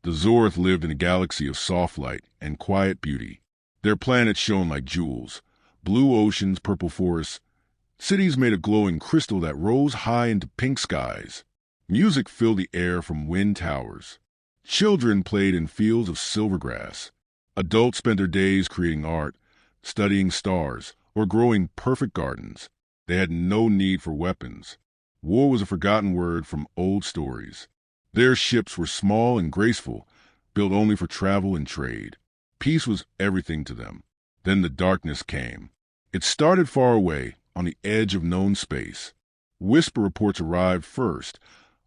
The Zorth lived in a galaxy of soft light and quiet beauty. Their planets shone like jewels, blue oceans, purple forests, cities made of glowing crystal that rose high into pink skies. Music filled the air from wind towers. Children played in fields of silver grass. Adults spent their days creating art, studying stars, or growing perfect gardens. They had no need for weapons. War was a forgotten word from old stories. Their ships were small and graceful, built only for travel and trade. Peace was everything to them. Then the darkness came. It started far away, on the edge of known space. Whisper reports arrived first,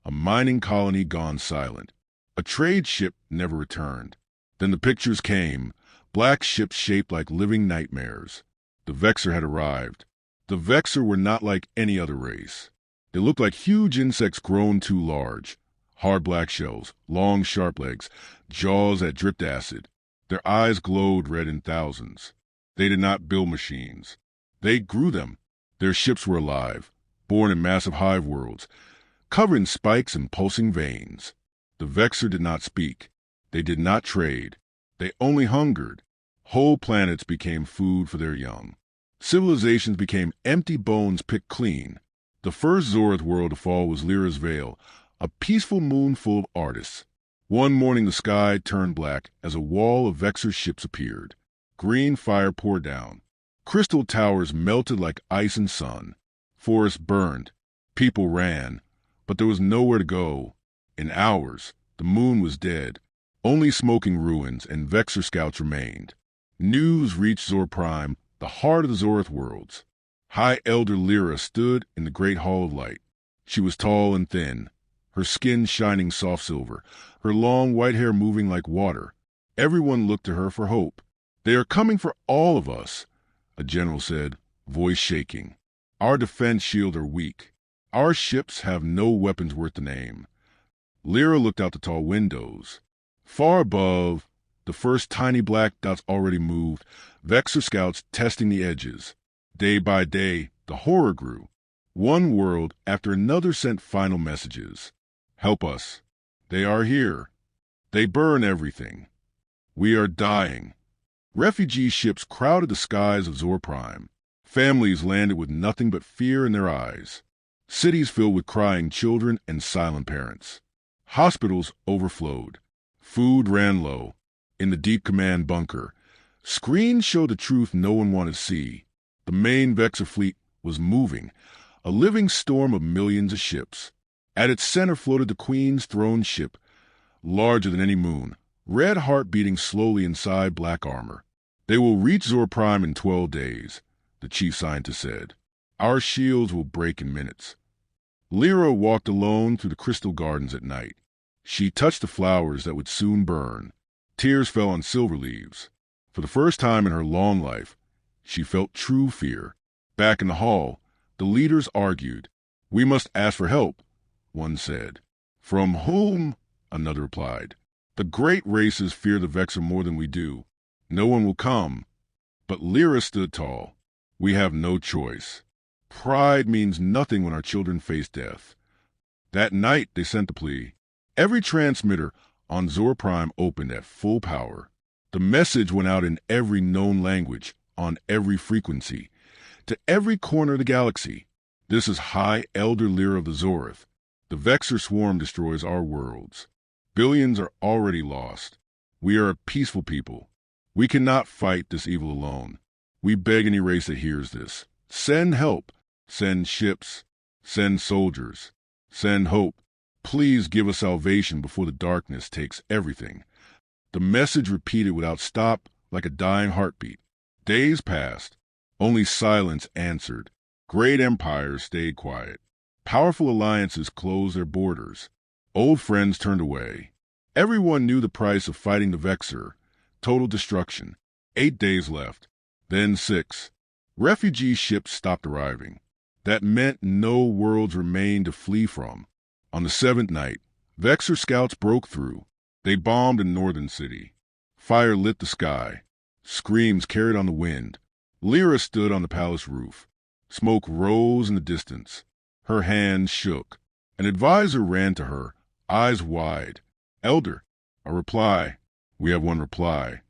a mining colony gone silent. A trade ship never returned. Then the pictures came, black ships shaped like living nightmares. The Vexor had arrived. The Vexor were not like any other race. They looked like huge insects grown too large. Hard black shells, long sharp legs, jaws that dripped acid. Their eyes glowed red in thousands. They did not build machines. They grew them. Their ships were alive, born in massive hive worlds, covered in spikes and pulsing veins. The Vexor did not speak. They did not trade. They only hungered. Whole planets became food for their young. Civilizations became empty bones picked clean. The first Zorth world to fall was Lyra's Veil, a peaceful moon full of artists. One morning the sky turned black as a wall of Vexor ships appeared. Green fire poured down. Crystal towers melted like ice and sun. Forests burned. People ran. But there was nowhere to go. In hours, the moon was dead. Only smoking ruins and Vexor scouts remained. News reached Zor Prime, the heart of the Zorth worlds. High Elder Lyra stood in the great hall of light. She was tall and thin, her skin shining soft silver, her long white hair moving like water. Everyone looked to her for hope. "They are coming for all of us," a general said, voice shaking. "Our defense shields are weak. Our ships have no weapons worth the name." Lyra looked out the tall windows. Far above, the first tiny black dots already moved, Vexor scouts testing the edges. Day by day, the horror grew. One world after another sent final messages. "Help us. They are here. They burn everything. We are dying." Refugee ships crowded the skies of Zor Prime. Families landed with nothing but fear in their eyes. Cities filled with crying children and silent parents. Hospitals overflowed. Food ran low. In the deep command bunker, screens showed the truth no one wanted to see. The main Vexor fleet was moving, a living storm of millions of ships. At its center floated the Queen's throne ship, larger than any moon, red heart beating slowly inside black armor. "They will reach Zor Prime in 12 days, the chief scientist said. "Our shields will break in minutes." Lyra walked alone through the crystal gardens at night. She touched the flowers that would soon burn. Tears fell on silver leaves. For the first time in her long life, she felt true fear. Back in the hall, the leaders argued. "We must ask for help," one said. "From whom?" another replied. "The great races fear the Vexor more than we do. No one will come." But Lyra stood tall. "We have no choice. Pride means nothing when our children face death." That night they sent the plea. Every transmitter on Zor Prime opened at full power. The message went out in every known language, on every frequency, to every corner of the galaxy. "This is High Elder Lyra of the Zorth. The Vexor swarm destroys our worlds. Billions are already lost. We are a peaceful people. We cannot fight this evil alone. We beg any race that hears this. Send help. Send ships. Send soldiers. Send hope. Please give us salvation before the darkness takes everything." The message repeated without stop, like a dying heartbeat. Days passed. Only silence answered. Great empires stayed quiet. Powerful alliances closed their borders. Old friends turned away. Everyone knew the price of fighting the Vexor. Total destruction. 8 days left. Then 6. Refugee ships stopped arriving. That meant no worlds remained to flee from. On the 7th night, Vexor scouts broke through. They bombed a northern city. Fire lit the sky. Screams carried on the wind. Lyra stood on the palace roof. Smoke rose in the distance. Her hands shook. An advisor ran to her, eyes wide. "Elder, A reply. We have one reply.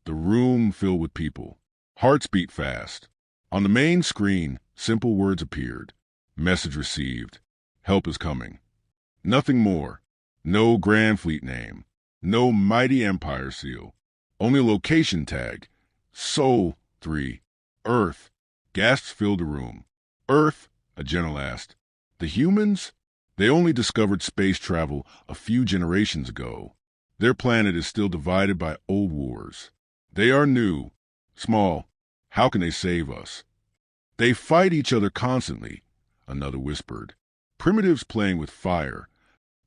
The room filled with people. Hearts beat fast. On the main screen, simple words appeared. Message received. Help is coming. Nothing more. No Grand Fleet name. No mighty empire seal. Only a location tag. Sol 3. Earth. Gasps filled the room. Earth? A general asked. The humans? They only discovered space travel a few generations ago. Their planet is still divided by old wars. They are new. Small. How can they save us? They fight each other constantly, another whispered. Primitives playing with fire.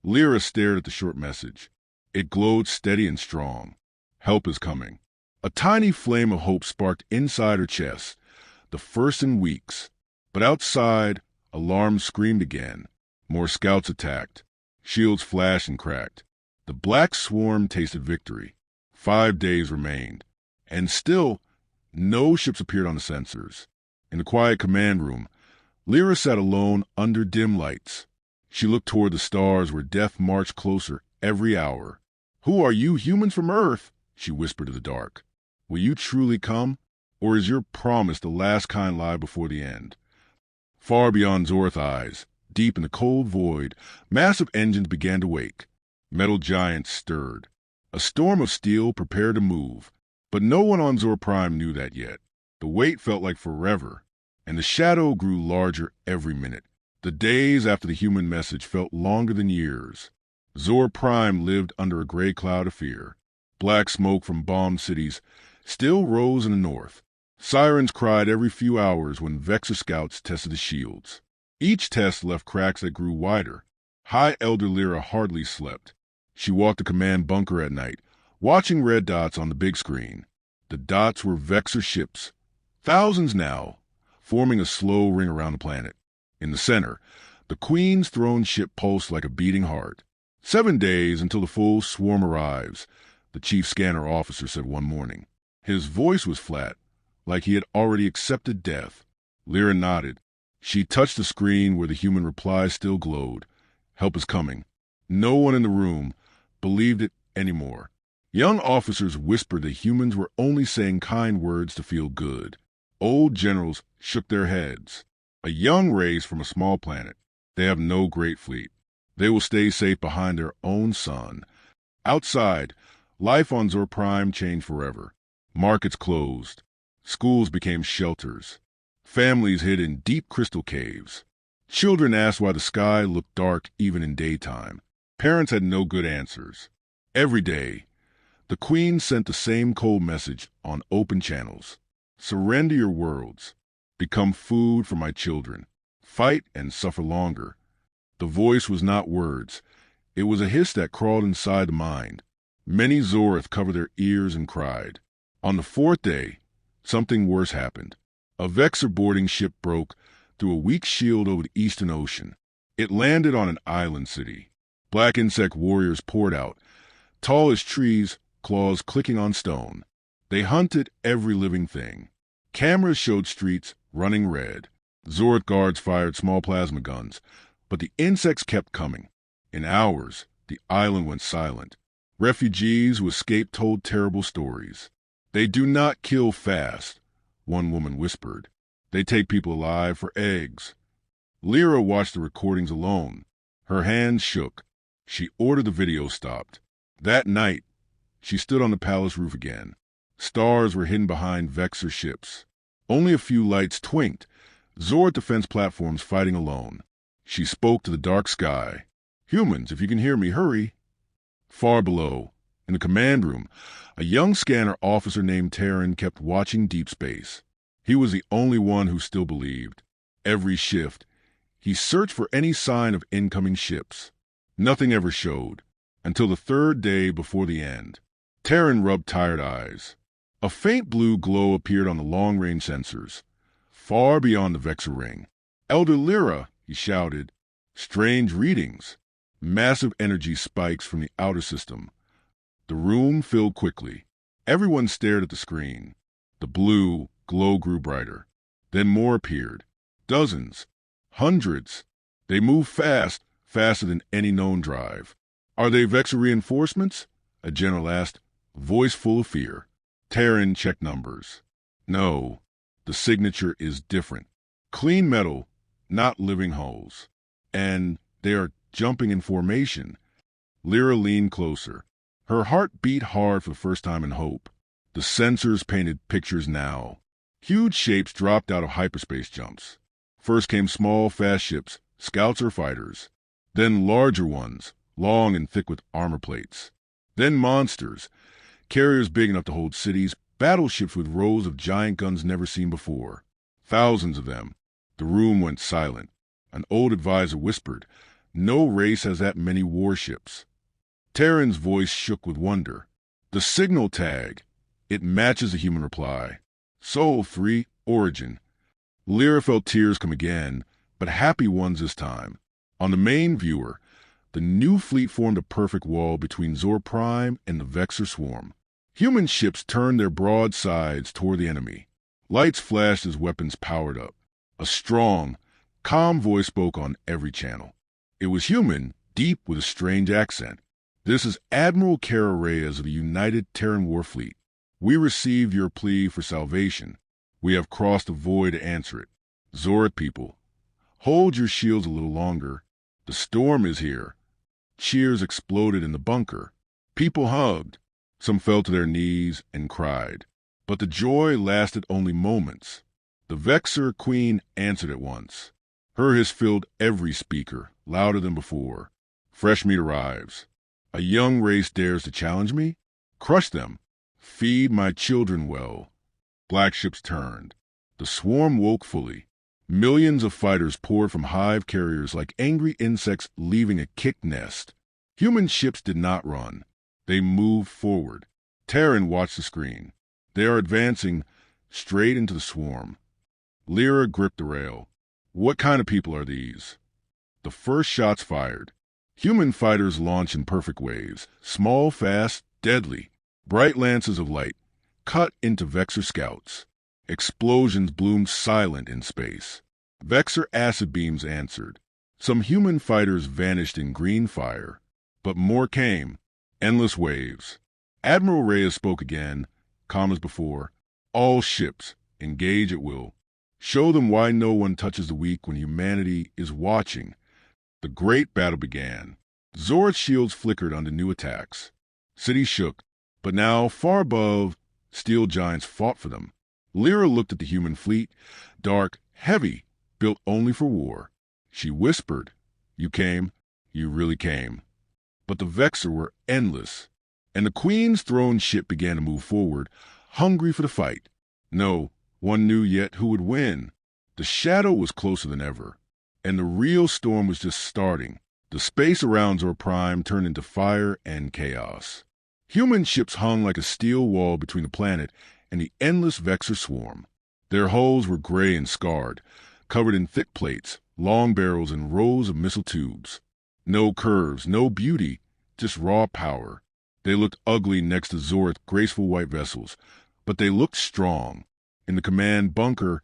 Lyra stared at the short message. It glowed steady and strong. Help is coming. A tiny flame of hope sparked inside her chest, the first in weeks. But outside, alarms screamed again. More scouts attacked. Shields flashed and cracked. The black swarm tasted victory. 5 days remained. And still, no ships appeared on the sensors. In the quiet command room, Lyra sat alone under dim lights. She looked toward the stars where death marched closer every hour. Who are you humans from Earth? She whispered to the dark. Will you truly come? Or is your promise the last kind lie before the end? Far beyond Zorth's eyes, deep in the cold void, massive engines began to wake. Metal giants stirred. A storm of steel prepared to move. But no one on Zor Prime knew that yet. The wait felt like forever, and the shadow grew larger every minute. The days after the human message felt longer than years. Zor Prime lived under a gray cloud of fear. Black smoke from bombed cities still rose in the north. Sirens cried every few hours when Vexor scouts tested the shields. Each test left cracks that grew wider. High Elder Lyra hardly slept. She walked the command bunker at night, watching red dots on the big screen. The dots were Vexor ships, thousands now, forming a slow ring around the planet. In the center, the Queen's throne ship pulsed like a beating heart. 7 days until the full swarm arrives, the chief scanner officer said one morning. His voice was flat, like he had already accepted death. Lyra nodded. She touched the screen where the human reply still glowed. Help is coming. No one in the room believed it anymore. Young officers whispered that humans were only saying kind words to feel good. Old generals shook their heads. A young race from a small planet. They have no great fleet. They will stay safe behind their own sun. Outside, life on Zor Prime changed forever. Markets closed. Schools became shelters. Families hid in deep crystal caves. Children asked why the sky looked dark even in daytime. Parents had no good answers. Every day, the Queen sent the same cold message on open channels. Surrender your worlds. Become food for my children. Fight and suffer longer. The voice was not words. It was a hiss that crawled inside the mind. Many Zorth covered their ears and cried. On the 4th day, something worse happened. A Vexor boarding ship broke through a weak shield over the Eastern Ocean. It landed on an island city. Black insect warriors poured out, tall as trees, claws clicking on stone. They hunted every living thing. Cameras showed streets running red. Zorth guards fired small plasma guns, but the insects kept coming. In hours, the island went silent. Refugees who escaped told terrible stories. They do not kill fast, one woman whispered. They take people alive for eggs. Lyra watched the recordings alone. Her hands shook. She ordered the video stopped. That night, she stood on the palace roof again. Stars were hidden behind Vexor ships. Only a few lights twinked. Zord defense platforms fighting alone. She spoke to the dark sky. Humans, if you can hear me, hurry. Far below, in the command room, a young scanner officer named Terran kept watching deep space. He was the only one who still believed. Every shift, he searched for any sign of incoming ships. Nothing ever showed, until the 3rd day before the end. Terran rubbed tired eyes. A faint blue glow appeared on the long-range sensors, far beyond the Vexor ring. Elder Lyra, he shouted. Strange readings. Massive energy spikes from the outer system. The room filled quickly. Everyone stared at the screen. The blue glow grew brighter. Then more appeared. Dozens. Hundreds. They moved fast, faster than any known drive. Are they Vexor reinforcements? a general asked, voice full of fear. Terran checked numbers. No, the signature is different. Clean metal, not living hulls. And they are jumping in formation. Lyra leaned closer. Her heart beat hard for the first time in hope. The sensors painted pictures now. Huge shapes dropped out of hyperspace jumps. First came small, fast ships, scouts or fighters. Then larger ones, long and thick with armor plates. Then monsters, carriers big enough to hold cities, battleships with rows of giant guns never seen before. Thousands of them. The room went silent. An old advisor whispered, "No race has that many warships." Terran's voice shook with wonder. "The signal tag. It matches the human reply. Sol 3, origin." Lyra felt tears come again, but happy ones this time. On the main viewer, the new fleet formed a perfect wall between Zor Prime and the Vexor swarm. Human ships turned their broadsides toward the enemy. Lights flashed as weapons powered up. A strong, calm voice spoke on every channel. It was human, deep with a strange accent. "This is Admiral Kara Reyes of the United Terran War Fleet. We received your plea for salvation. We have crossed the void to answer it. Zorid people, hold your shields a little longer. The storm is here." Cheers exploded in the bunker. People hugged. Some fell to their knees and cried. But the joy lasted only moments. The Vexor Queen answered at once. Her hiss filled every speaker, louder than before. "Fresh meat arrives. A young race dares to challenge me? Crush them. Feed my children well." Black ships turned. The swarm woke fully. Millions of fighters poured from hive carriers like angry insects leaving a kicked nest. Human ships did not run. They moved forward. Terran watched the screen. They are advancing straight into the swarm. Lyra gripped the rail. What kind of people are these? The first shots fired. Human fighters launch in perfect waves. Small, fast, deadly. Bright lances of light cut into Vexor scouts. Explosions bloomed silent in space. Vexor acid beams answered. Some human fighters vanished in green fire. But more came. Endless waves. Admiral Reyes spoke again, calm as before. "All ships, engage at will. Show them why no one touches the weak when humanity is watching." The great battle began. Zorid's shields flickered under new attacks. Cities shook, but now, far above, steel giants fought for them. Lyra looked at the human fleet, dark, heavy, built only for war. She whispered, "You came, you really came." But the Vexor were endless, and the Queen's throne ship began to move forward, hungry for the fight. No one knew yet who would win. The shadow was closer than ever, and the real storm was just starting. The space around Zor Prime turned into fire and chaos. Human ships hung like a steel wall between the planet and the endless Vexor swarm. Their hulls were gray and scarred, covered in thick plates, long barrels, and rows of missile tubes. No curves, no beauty, just raw power. They looked ugly next to Zorid's graceful white vessels, but they looked strong. In the command bunker,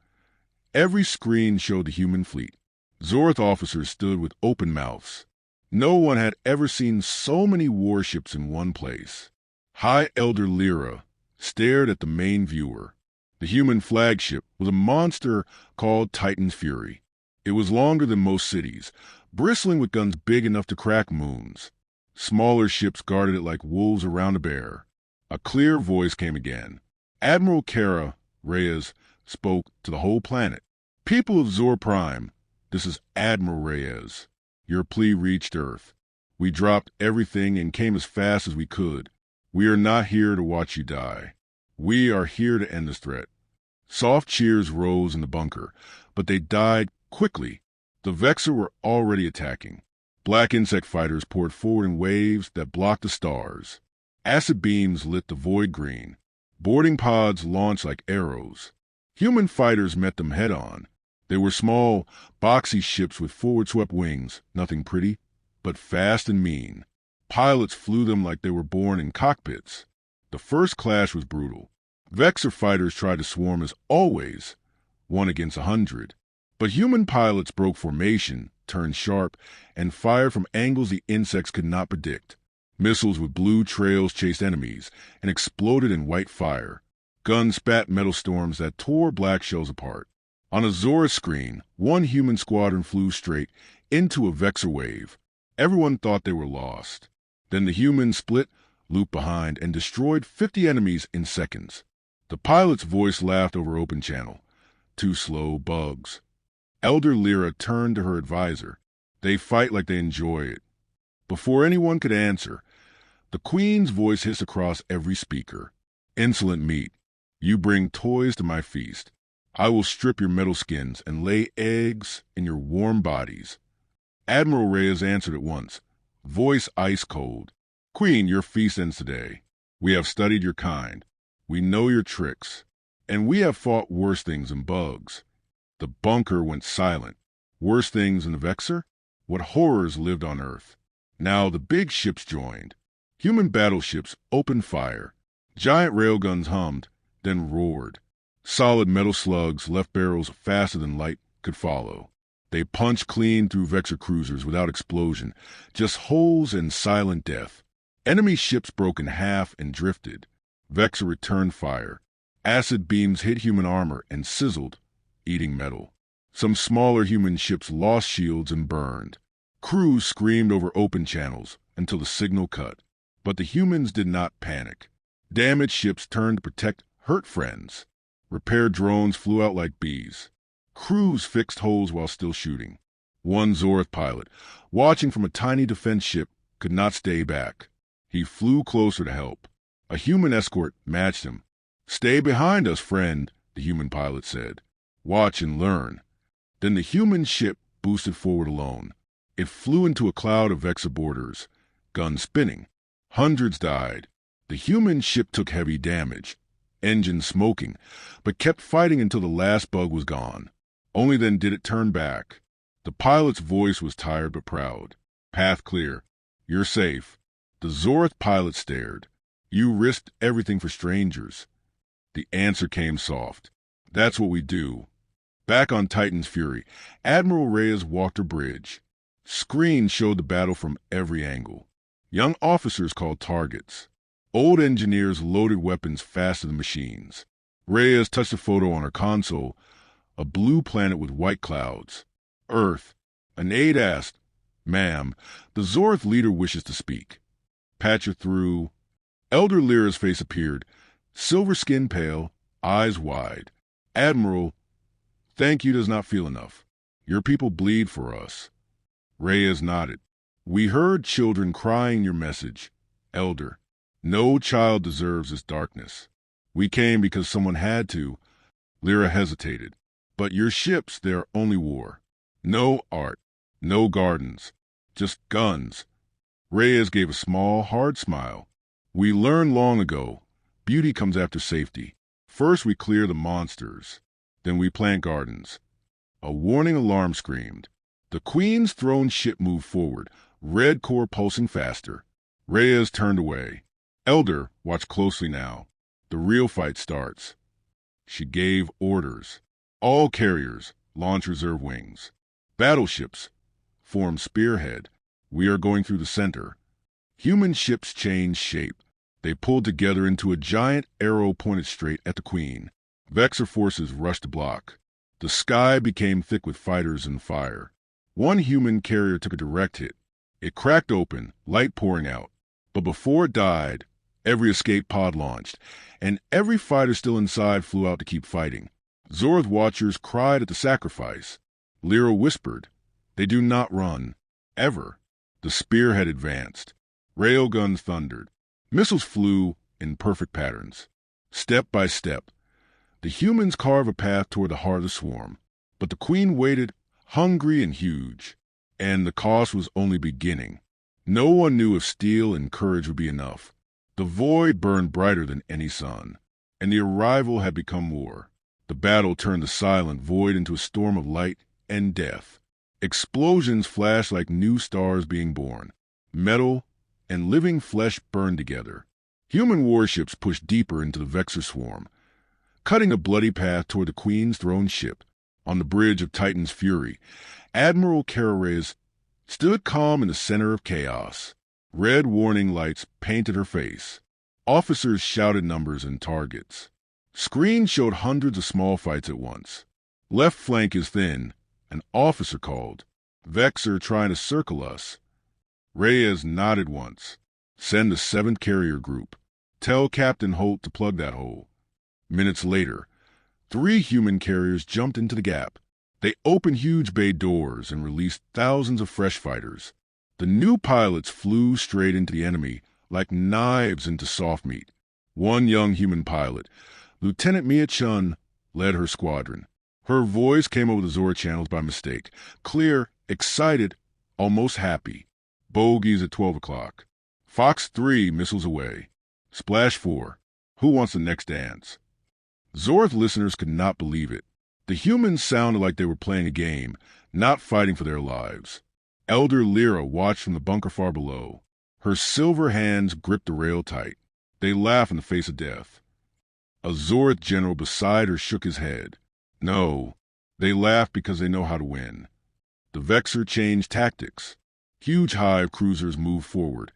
every screen showed the human fleet. Zorid officers stood with open mouths. No one had ever seen so many warships in one place. High Elder Lyra stared at the main viewer. The human flagship was a monster called Titan's Fury. It was longer than most cities, bristling with guns big enough to crack moons. Smaller ships guarded it like wolves around a bear. A clear voice came again. Admiral Kara Reyes spoke to the whole planet. "People of Zor Prime, this is Admiral Reyes. Your plea reached Earth. We dropped everything and came as fast as we could. We are not here to watch you die. We are here to end this threat." Soft cheers rose in the bunker, but they died quickly. The Vexor were already attacking. Black insect fighters poured forward in waves that blocked the stars. Acid beams lit the void green. Boarding pods launched like arrows. Human fighters met them head-on. They were small, boxy ships with forward-swept wings, nothing pretty, but fast and mean. Pilots flew them like they were born in cockpits. The first clash was brutal. Vexor fighters tried to swarm as always, 1 against 100. But human pilots broke formation, turned sharp, and fired from angles the insects could not predict. Missiles with blue trails chased enemies and exploded in white fire. Guns spat metal storms that tore black shells apart. On a Zora screen, one human squadron flew straight into a Vexor wave. Everyone thought they were lost. Then the humans split, looped behind, and destroyed 50 enemies in seconds. The pilot's voice laughed over open channel. Too slow, bugs. Elder Lyra turned to her advisor. They fight like they enjoy it. Before anyone could answer, the Queen's voice hissed across every speaker. Insolent meat, you bring toys to my feast. I will strip your metal skins and lay eggs in your warm bodies. Admiral Reyes answered at once, voice ice cold. Queen, your feast ends today. We have studied your kind. We know your tricks. And we have fought worse things than bugs. The bunker went silent. Worse things than the Vexor? What horrors lived on Earth? Now the big ships joined. Human battleships opened fire. Giant railguns hummed, then roared. Solid metal slugs left barrels faster than light could follow. They punched clean through Vexor cruisers without explosion, just holes and silent death. Enemy ships broke in half and drifted. Vexor returned fire. Acid beams hit human armor and sizzled, eating metal. Some smaller human ships lost shields and burned. Crews screamed over open channels until the signal cut. But the humans did not panic. Damaged ships turned to protect hurt friends. Repair drones flew out like bees. Crews fixed holes while still shooting. One Zorth pilot, watching from a tiny defense ship, could not stay back. He flew closer to help. A human escort matched him. Stay behind us, friend, the human pilot said. Watch and learn. Then the human ship boosted forward alone. It flew into a cloud of Vexor boarders, guns spinning. Hundreds died. The human ship took heavy damage, engines smoking, but kept fighting until the last bug was gone. Only then did it turn back. The pilot's voice was tired but proud. Path clear. You're safe. The Zorth pilot stared. You risked everything for strangers. The answer came soft. That's what we do. Back on Titan's Fury, Admiral Reyes walked her bridge. Screens showed the battle from every angle. Young officers called targets. Old engineers loaded weapons faster than machines. Reyes touched a photo on her console, a blue planet with white clouds. Earth. An aide asked, Ma'am, the Zorth leader wishes to speak. Patcher through. Elder Lyra's face appeared, silver skin pale, eyes wide. Admiral, thank you does not feel enough. Your people bleed for us. Reyes nodded. We heard children crying your message. Elder, no child deserves this darkness. We came because someone had to. Lyra hesitated. But your ships, they are only war. No art, no gardens, just guns. Reyes gave a small, hard smile. We learned long ago, beauty comes after safety. First we clear the monsters, then we plant gardens. A warning alarm screamed. The Queen's throne ship moved forward, red core pulsing faster. Reyes turned away. Elder, watch closely now. The real fight starts. She gave orders. All carriers, launch reserve wings. Battleships, form spearhead. We are going through the center. Human ships changed shape. They pulled together into a giant arrow pointed straight at the Queen. Vexor forces rushed to block. The sky became thick with fighters and fire. One human carrier took a direct hit. It cracked open, light pouring out. But before it died, every escape pod launched, and every fighter still inside flew out to keep fighting. Zorth watchers cried at the sacrifice. Lyra whispered, They do not run. Ever. The spearhead advanced. Railguns thundered. Missiles flew in perfect patterns. Step by step, the humans carved a path toward the heart of the swarm. But the Queen waited, hungry and huge. And the cost was only beginning. No one knew if steel and courage would be enough. The void burned brighter than any sun, and the arrival had become war. The battle turned the silent void into a storm of light and death. Explosions flashed like new stars being born. Metal and living flesh burned together. Human warships pushed deeper into the Vexor swarm, cutting a bloody path toward the Queen's throne ship. On the bridge of Titan's Fury, Admiral Kara Reyes stood calm in the center of chaos. Red warning lights painted her face. Officers shouted numbers and targets. Screens showed hundreds of small fights at once. Left flank is thin, an officer called. Vexor trying to circle us. Reyes nodded once. Send the 7th carrier group. Tell Captain Holt to plug that hole. Minutes later, 3 human carriers jumped into the gap. They opened huge bay doors and released thousands of fresh fighters. The new pilots flew straight into the enemy like knives into soft meat. One young human pilot, Lieutenant Mia Chun, led her squadron. Her voice came over the Zora channels by mistake. Clear, excited, almost happy. Bogies at 12 o'clock. Fox 3 missiles away. Splash 4. Who wants the next dance? Zora's listeners could not believe it. The humans sounded like they were playing a game, not fighting for their lives. Elder Lyra watched from the bunker far below. Her silver hands gripped the rail tight. They laughed in the face of death. A Zorith general beside her shook his head. No, they laughed because they know how to win. The Vexor changed tactics. Huge hive cruisers moved forward,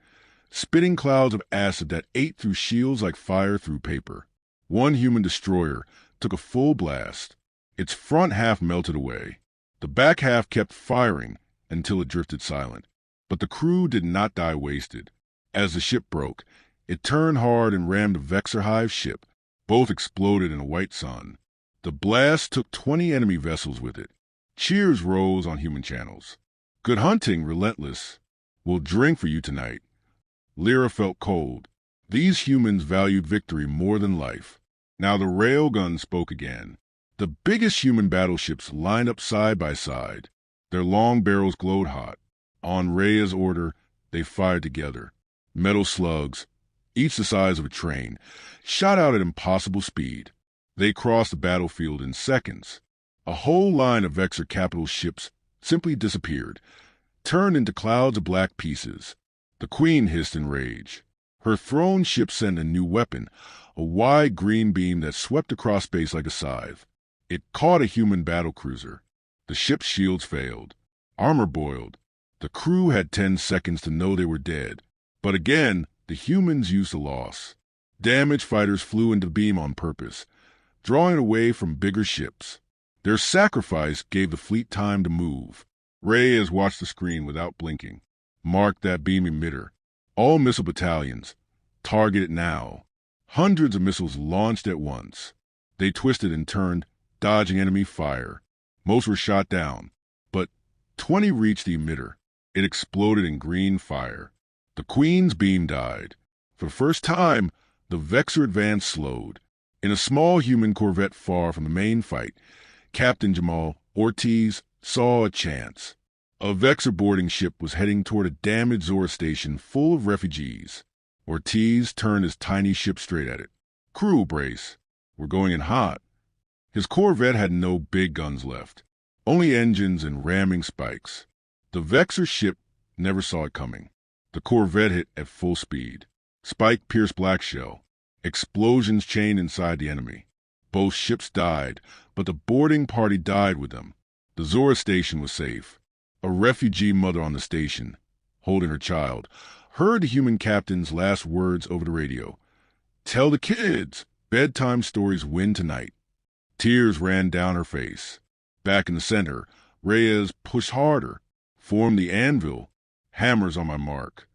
spitting clouds of acid that ate through shields like fire through paper. One human destroyer took a full blast. Its front half melted away. The back half kept firing until it drifted silent. But the crew did not die wasted. As the ship broke, it turned hard and rammed the Vexor Hive ship. Both exploded in a white sun. The blast took 20 enemy vessels with it. Cheers rose on human channels. Good hunting, Relentless. We'll drink for you tonight. Lyra felt cold. These humans valued victory more than life. Now the railgun spoke again. The biggest human battleships lined up side by side. Their long barrels glowed hot. On Rhea's order, they fired together. Metal slugs, each the size of a train, shot out at impossible speed. They crossed the battlefield in seconds. A whole line of Vexor capital ships simply disappeared, turned into clouds of black pieces. The Queen hissed in rage. Her throne ship sent a new weapon, a wide green beam that swept across space like a scythe. It caught a human battlecruiser. The ship's shields failed. Armor boiled. The crew had 10 seconds to know they were dead. But again, the humans used the loss. Damaged fighters flew into the beam on purpose, drawing away from bigger ships. Their sacrifice gave the fleet time to move. Reyes watched the screen without blinking. Mark that beam emitter. All missile battalions. Target it now. Hundreds of missiles launched at once. They twisted and turned, dodging enemy fire. Most were shot down, but 20 reached the emitter. It exploded in green fire. The Queen's beam died. For the first time, the Vexor advance slowed. In a small human corvette far from the main fight, Captain Jamal Ortiz saw a chance. A Vexor boarding ship was heading toward a damaged Zora station full of refugees. Ortiz turned his tiny ship straight at it. Crew, brace. We're going in hot. His corvette had no big guns left, only engines and ramming spikes. The Vexor ship never saw it coming. The corvette hit at full speed. Spike pierced black shell. Explosions chained inside the enemy. Both ships died, but the boarding party died with them. The Zora station was safe. A refugee mother on the station, holding her child, heard the human captain's last words over the radio. Tell the kids, bedtime stories win tonight. Tears ran down her face. Back in the center, Reyes pushed harder, formed the anvil, hammers on my mark.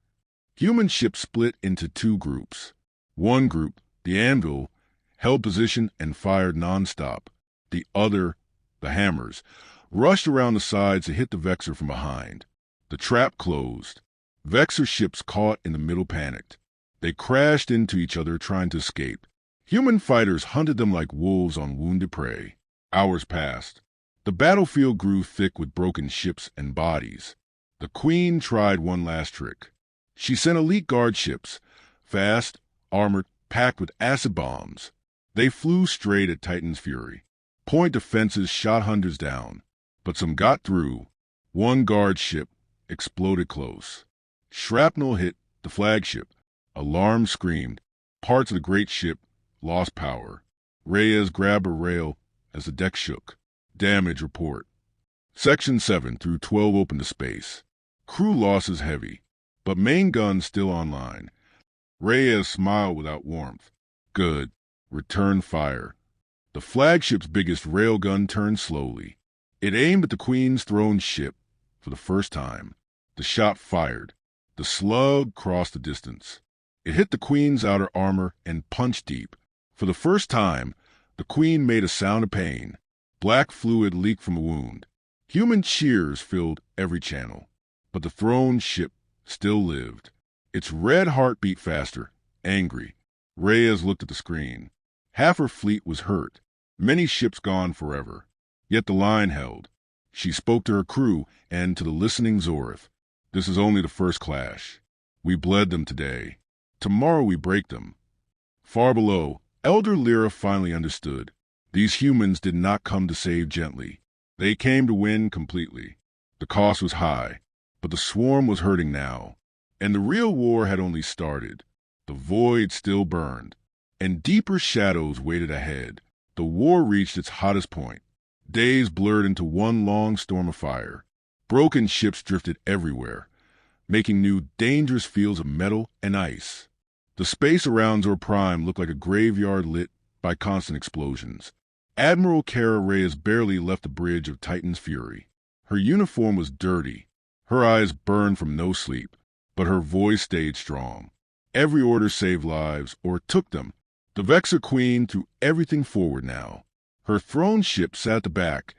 Human ships split into 2 groups. One group, the anvil, held position and fired nonstop. The other, the hammers, rushed around the sides to hit the Vexor from behind. The trap closed. Vexor ships caught in the middle panicked. They crashed into each other trying to escape. Human fighters hunted them like wolves on wounded prey. Hours passed. The battlefield grew thick with broken ships and bodies. The Queen tried one last trick. She sent elite guard ships, fast, armored, packed with acid bombs. They flew straight at Titan's fury. Point defenses shot hundreds down, but some got through. One guard ship exploded close. Shrapnel hit the flagship. Alarm screamed. Parts of the great ship lost power. Reyes grabbed a rail as the deck shook. Damage report. Section 7 through 12 open to space. Crew losses heavy. but main guns still online. Reyes smiled without warmth. Good. Return fire. The flagship's biggest railgun turned slowly. It aimed at the Queen's throne ship for the first time. The shot fired. The slug crossed the distance. It hit the Queen's outer armor and punched deep. For the first time, the Queen made a sound of pain. Black fluid leaked from a wound. Human cheers filled every channel. But the throne ship still lived. Its red heart beat faster, angry. Reyes looked at the screen. Half her fleet was hurt. Many ships gone forever. Yet the line held. She spoke to her crew and to the listening Zorth. This is only the first clash. We bled them today. Tomorrow we break them. Far below, Elder Lyra finally understood. These humans did not come to save gently. They came to win completely. The cost was high, but the swarm was hurting now. And the real war had only started. The void still burned, and deeper shadows waited ahead. The war reached its hottest point. Days blurred into one long storm of fire. Broken ships drifted everywhere, making new dangerous fields of metal and ice. The space around Zor Prime looked like a graveyard lit by constant explosions. Admiral Kara Reyes barely left the bridge of Titan's fury. Her uniform was dirty. Her eyes burned from no sleep, but her voice stayed strong. Every order saved lives, or took them. The Vexor Queen threw everything forward now. Her throne ship sat at the back,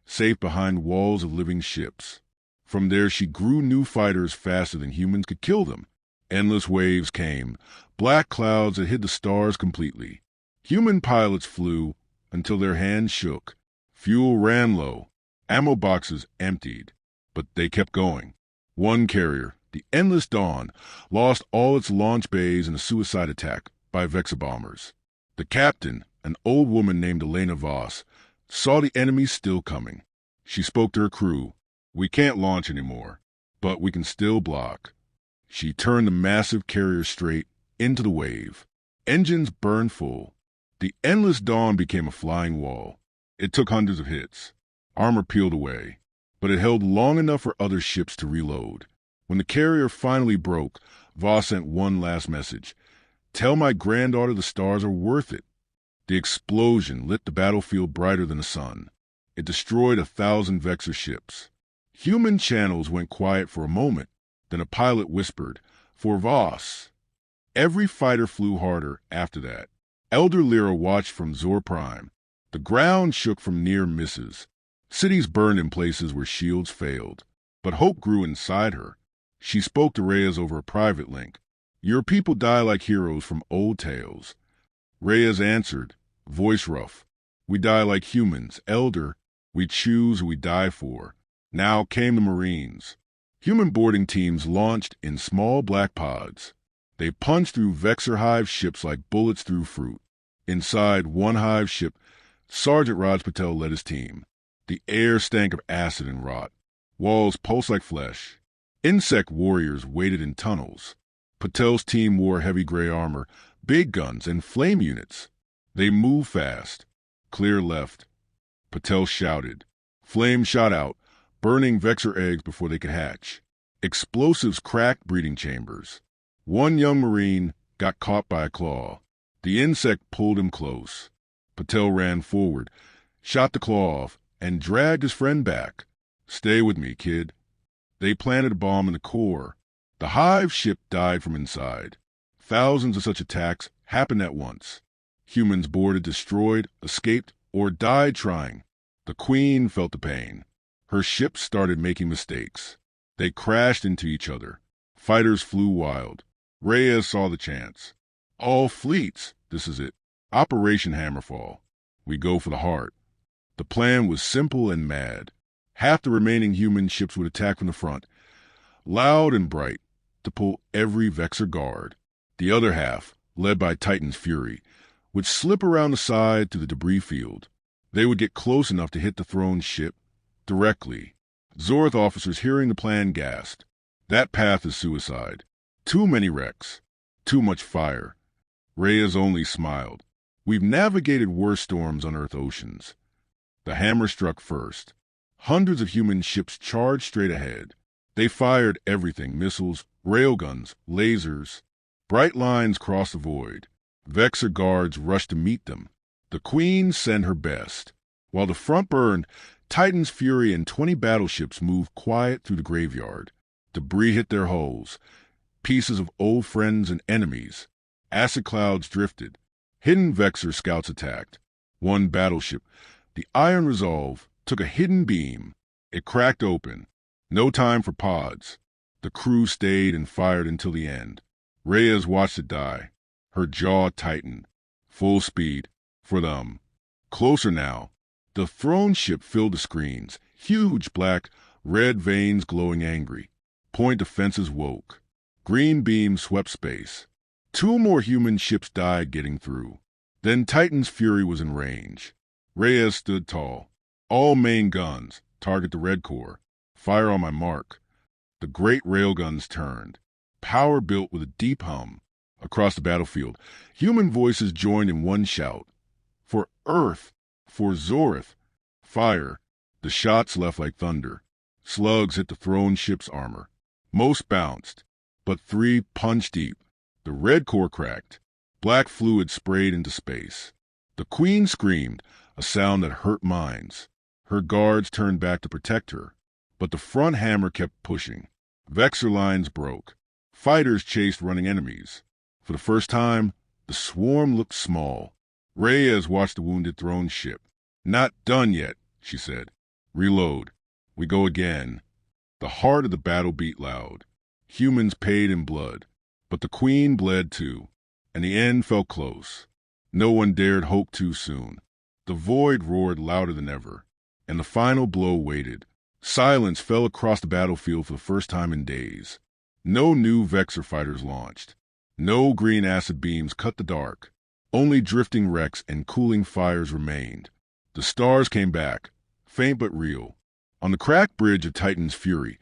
safe behind walls of living ships. From there she grew new fighters faster than humans could kill them. Endless waves came, black clouds that hid the stars completely. Human pilots flew until their hands shook. Fuel ran low, ammo boxes emptied, but they kept going. One carrier, the Endless Dawn, lost all its launch bays in a suicide attack by Vexor bombers. The captain, an old woman named Elena Voss, saw the enemy still coming. She spoke to her crew. We can't launch anymore, but we can still block. She turned the massive carrier straight into the wave. Engines burned full. The Endless Dawn became a flying wall. It took hundreds of hits. Armor peeled away, but it held long enough for other ships to reload. When the carrier finally broke, Voss sent one last message. Tell my granddaughter the stars are worth it. The explosion lit the battlefield brighter than the sun. It destroyed 1,000 Vexor ships. Human channels went quiet for a moment. Then a pilot whispered, "For Voss." Every fighter flew harder after that. Elder Lyra watched from Zor Prime. The ground shook from near misses. Cities burned in places where shields failed. But hope grew inside her. She spoke to Reyes over a private link. Your people die like heroes from old tales. Reyes answered, voice rough. We die like humans, Elder. We choose who we die for. Now came the Marines. Human boarding teams launched in small black pods. They punched through Vexor Hive ships like bullets through fruit. Inside one Hive ship, Sergeant Raj Patel led his team. The air stank of acid and rot. Walls pulsed like flesh. Insect warriors waited in tunnels. Patel's team wore heavy gray armor, big guns, and flame units. They moved fast. Clear left. Patel shouted. Flames shot out, burning Vexor eggs before they could hatch. Explosives cracked breeding chambers. One young Marine got caught by a claw. The insect pulled him close. Patel ran forward, shot the claw off, and dragged his friend back. Stay with me, kid. They planted a bomb in the core. The Hive ship died from inside. Thousands of such attacks happened at once. Humans boarded, destroyed, escaped, or died trying. The Queen felt the pain. Her ships started making mistakes. They crashed into each other. Fighters flew wild. Reyes saw the chance. All fleets, this is it. Operation Hammerfall. We go for the heart. The plan was simple and mad. Half the remaining human ships would attack from the front, loud and bright, to pull every Vexor guard. The other half, led by Titan's fury, would slip around the side to the debris field. They would get close enough to hit the throne ship directly. Zorth officers hearing the plan gasped. That path is suicide. Too many wrecks. Too much fire. Reyes only smiled. We've navigated worse storms on Earth oceans. The hammer struck first. Hundreds of human ships charged straight ahead. They fired everything, missiles, Railguns, lasers. Bright lines crossed the void. Vexor guards rushed to meet them. The Queen sent her best. While the front burned, Titan's Fury and 20 battleships moved quiet through the graveyard. Debris hit their hulls. Pieces of old friends and enemies. Acid clouds drifted. Hidden Vexor scouts attacked. One battleship, the Iron Resolve, took a hidden beam. It cracked open. No time for pods. The crew stayed and fired until the end. Reyes watched it die. Her jaw tightened. Full speed. For them. Closer now. The throne ship filled the screens. Huge black, red veins glowing angry. Point defenses woke. Green beams swept space. 2 more human ships died getting through. Then Titan's Fury was in range. Reyes stood tall. All main guns. Target the red core. Fire on my mark. The great railguns turned. Power built with a deep hum. Across the battlefield, human voices joined in one shout. For Earth. For Zorith. Fire. The shots left like thunder. Slugs hit the throne ship's armor. Most bounced, but 3 punched deep. The red core cracked. Black fluid sprayed into space. The Queen screamed, a sound that hurt minds. Her guards turned back to protect her, but the front hammer kept pushing. Vexor lines broke. Fighters chased running enemies. For the first time, the swarm looked small. Reyes watched the wounded throne ship. Not done yet, she said. Reload. We go again. The heart of the battle beat loud. Humans paid in blood, but the Queen bled too, and the end felt close. No one dared hope too soon. The void roared louder than ever, and the final blow waited. Silence fell across the battlefield for the first time in days. No new Vexor fighters launched. No green acid beams cut the dark. Only drifting wrecks and cooling fires remained. The stars came back, faint but real. On the cracked bridge of Titan's Fury,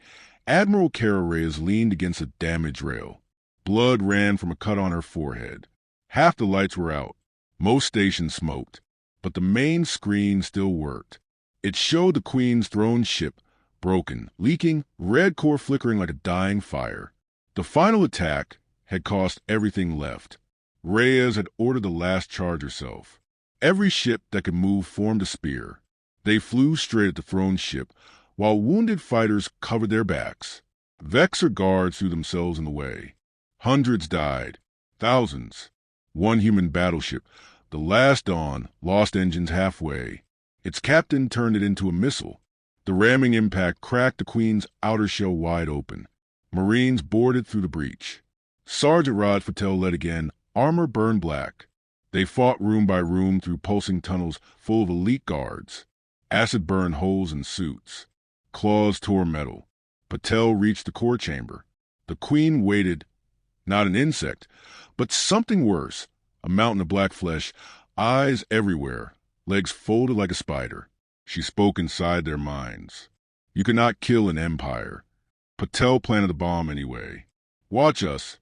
Admiral Kara Reyes leaned against a damaged rail. Blood ran from a cut on her forehead. Half the lights were out. Most stations smoked, but the main screen still worked. It showed the Queen's throne ship, broken, leaking, red core flickering like a dying fire. The final attack had cost everything left. Reyes had ordered the last charge herself. Every ship that could move formed a spear. They flew straight at the throne ship, while wounded fighters covered their backs. Vexor guards threw themselves in the way. Hundreds died. Thousands. One human battleship, the last Dawn, lost engines halfway. Its captain turned it into a missile. The ramming impact cracked the Queen's outer shell wide open. Marines boarded through the breach. Sergeant Rod Patel led again, armor burned black. They fought room by room through pulsing tunnels full of elite guards. Acid burned holes in suits. Claws tore metal. Patel reached the core chamber. The Queen waited, not an insect, but something worse, a mountain of black flesh, eyes everywhere, legs folded like a spider. She spoke inside their minds. You could not kill an empire. Patel planted the bomb anyway. Watch us.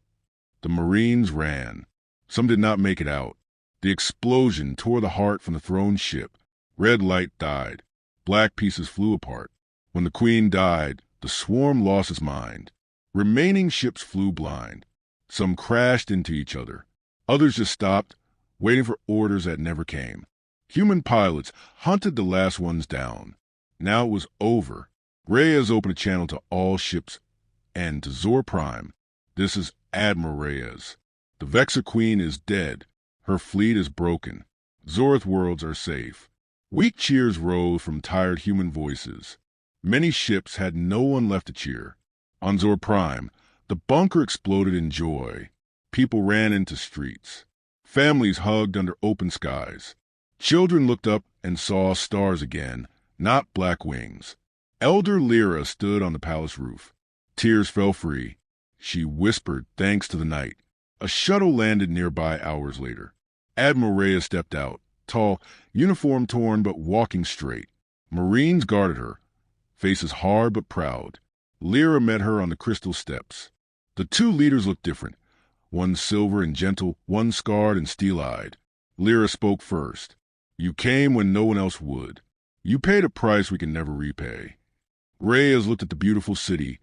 The Marines ran. Some did not make it out. The explosion tore the heart from the throne ship. Red light died. Black pieces flew apart. When the Queen died, the swarm lost its mind. Remaining ships flew blind. Some crashed into each other. Others just stopped, waiting for orders that never came. Human pilots hunted the last ones down. Now it was over. Reyes opened a channel to all ships and to Zor Prime. This is Admiral Reyes. The Vexor Queen is dead. Her fleet is broken. Zorith worlds are safe. Weak cheers rose from tired human voices. Many ships had no one left to cheer. On Zor Prime, the bunker exploded in joy. People ran into streets. Families hugged under open skies. Children looked up and saw stars again, not black wings. Elder Lyra stood on the palace roof. Tears fell free. She whispered thanks to the night. A shuttle landed nearby hours later. Admiral Reyes stepped out, tall, uniform torn but walking straight. Marines guarded her, faces hard but proud. Lyra met her on the crystal steps. The two leaders looked different, one silver and gentle, one scarred and steel-eyed. Lyra spoke first. You came when no one else would. You paid a price we can never repay. Reyes looked at the beautiful city,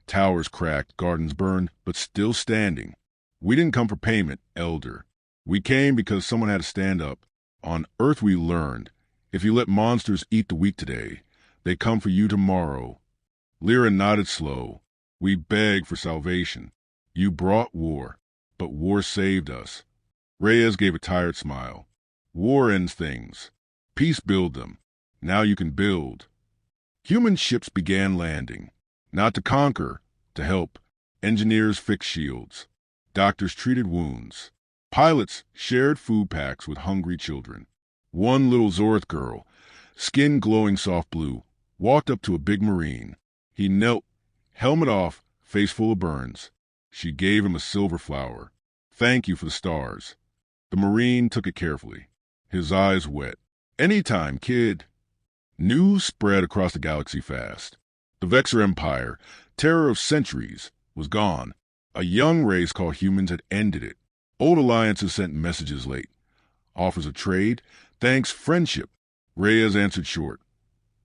Towers cracked, gardens burned, but still standing. We didn't come for payment, Elder. We came because someone had to stand up. On Earth we learned, if you let monsters eat the weak today, they come for you tomorrow. Lyra nodded slow. We begged for salvation. You brought war, but war saved us. Reyes gave a tired smile. War ends things. Peace builds them. Now you can build. Human ships began landing. Not to conquer, to help. Engineers fixed shields. Doctors treated wounds. Pilots shared food packs with hungry children. One little Zorth girl, skin glowing soft blue, walked up to a big Marine. He knelt, helmet off, face full of burns. She gave him a silver flower. Thank you for the stars. The Marine took it carefully, his eyes wet. Anytime, kid. News spread across the galaxy fast. The Vexer Empire, terror of centuries, was gone. A young race called humans had ended it. Old alliances sent messages late. Offers of trade, thanks, friendship. Reyes answered short.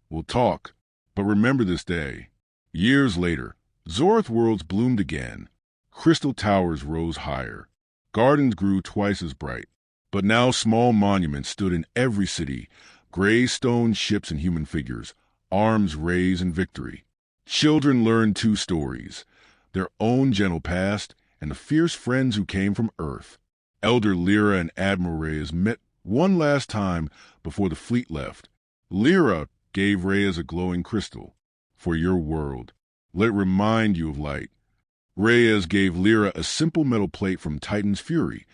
We'll talk, but remember this day. Years later, Zorth worlds bloomed again. Crystal towers rose higher. Gardens grew twice as bright. But now small monuments stood in every city, gray stone ships and human figures, arms raised in victory. Children learned two stories, their own gentle past and the fierce friends who came from Earth. Elder Lyra and Admiral Reyes met one last time before the fleet left. Lyra gave Reyes a glowing crystal. For your world. Let it remind you of light. Reyes gave Lyra a simple metal plate from Titan's fury,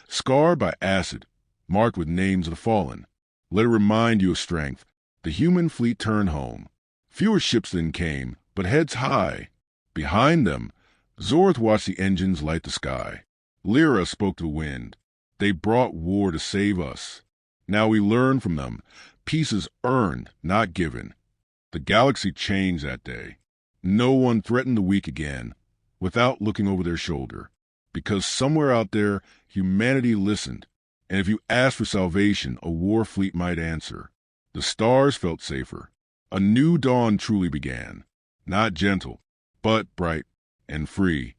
scarred by acid, marked with names of the fallen. Let it remind you of strength. The human fleet turned home. Fewer ships then came, but heads high. Behind them, Zorth watched the engines light the sky. Lyra spoke to the wind. They brought war to save us. Now we learn from them. Peace is earned, not given. The galaxy changed that day. No one threatened the weak again, without looking over their shoulder. Because somewhere out there, humanity listened. And if you asked for salvation, a war fleet might answer. The stars felt safer. A new dawn truly began. Not gentle, but bright and free.